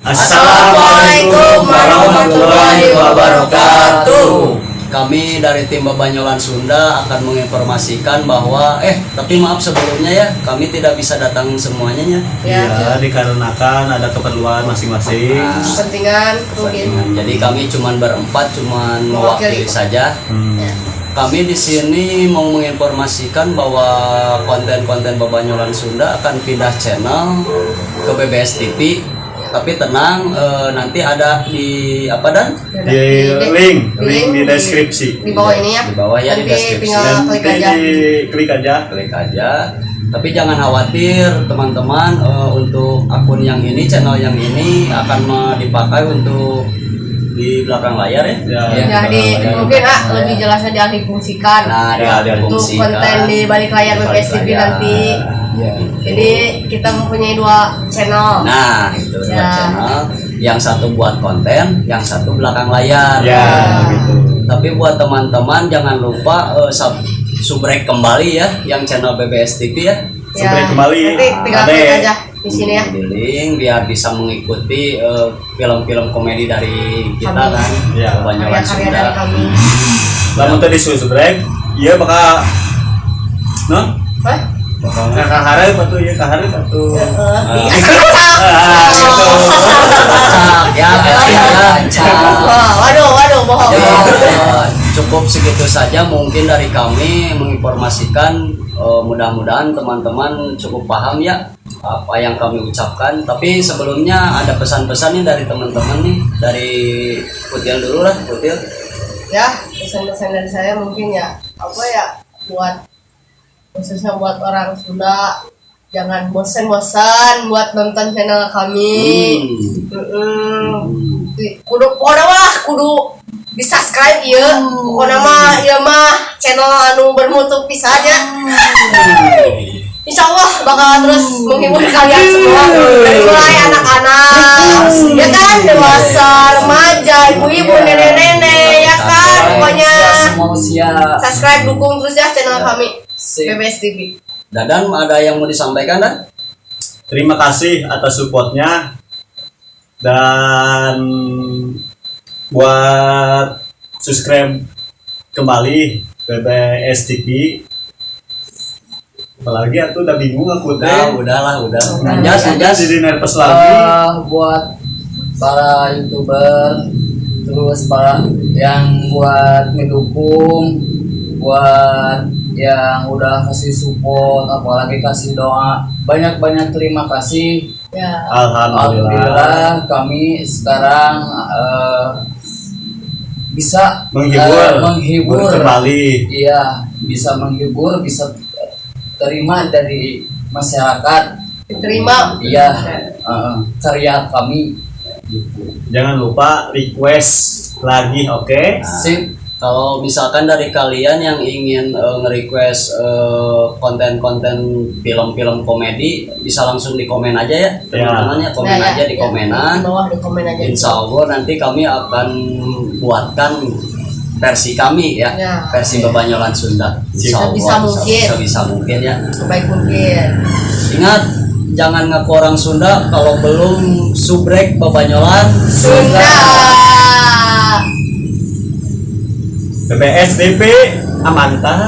Assalamualaikum warahmatullahi wabarakatuh. Kami dari tim Babanyolan Sunda akan menginformasikan bahwa tapi maaf sebelumnya ya, kami tidak bisa datang semuanya ya. Ya, dikarenakan ada keperluan masing-masing. Kepentingan mungkin. Jadi kami cuman berempat, cuman mewakili saja. Ya. Kami di sini mau menginformasikan bahwa konten-konten Babanyolan Sunda akan pindah channel ke BBS TV. Tapi tenang, nanti ada di apa dan Di link di deskripsi. Di bawah ini ya. di bawah ya, di Nanti deskripsi. tinggal klik aja. Klik aja. Tapi jangan khawatir teman-teman, untuk akun yang ini, channel yang ini akan dipakai untuk di belakang layar ya. Jadi mungkin lebih jelasnya dialihfungsikan. Nah, Untuk konten di balik layar BBS TV nanti. Ya. Jadi kita mempunyai 2 channel. Nah, itu dua Ya. channel. Yang satu buat konten, yang satu belakang layar. Ya, gitu. Tapi buat teman-teman jangan lupa subrek kembali ya yang channel BBS TV ya. Subrek kembali. Nanti tinggal Ada. klik aja di sini ya. Di link biar bisa mengikuti film-film komedi dari kita Kami. kan. Ya. Babanyolan Karya-karya Sunda. dari kami. Lamun tadi subrek, iya bakal Hah? kaharep atuh ya kaharep atuh. Ya, Waduh, bohong. cukup segitu saja mungkin dari kami menginformasikan. Mudah-mudahan teman-teman cukup paham ya apa yang kami ucapkan. Tapi sebelumnya ada pesan-pesan nih dari teman-teman nih, dari Kutil dulu lah, Kutil. Ya, pesan-pesan dari saya mungkin ya buat khususnya buat orang Sunda, jangan bosan-bosan buat nonton channel kami. Kudu di subscribe ya. Pokoknya mah channel anu bermutu pisan ya. Insya Allah bakal terus menghibur kalian semua, dari mulai anak-anak, ya kan, dewasa, remaja, ibu-ibu, nenek-nenek, ya kan, pokoknya Semua usia. subscribe, dukung terus ya channel kami Sip. BBS TV. Dadan, ada yang mau disampaikan Dan? Terima kasih atas supportnya dan buat subscribe kembali BBS TV. Apalagi aku udah bingung aku teh. Udah. Jadi nervous lagi. Buat para YouTuber, terus para yang buat ngedukung, buat yang udah kasih support, apalagi kasih doa, banyak terima kasih. Ya. Alhamdulillah kami sekarang bisa menghibur kembali. Iya, bisa menghibur, bisa terima dari masyarakat. Diterima. Iya, karya kami gitu. Jangan lupa request lagi, oke? Sip. Kalau misalkan dari kalian yang ingin nge-request konten-konten film-film komedi, bisa langsung di komen aja ya teman-teman ya, komen aja di komenan. Di bawah di komen aja. Insya Allah nanti kami akan buatkan versi kami ya, versi Babanyolan Sunda. Insya Allah sebisa mungkin ya. Sebaik mungkin. Ingat, jangan ngaku orang Sunda kalau belum subrek Babanyolan Sunda. BBS TV amantah.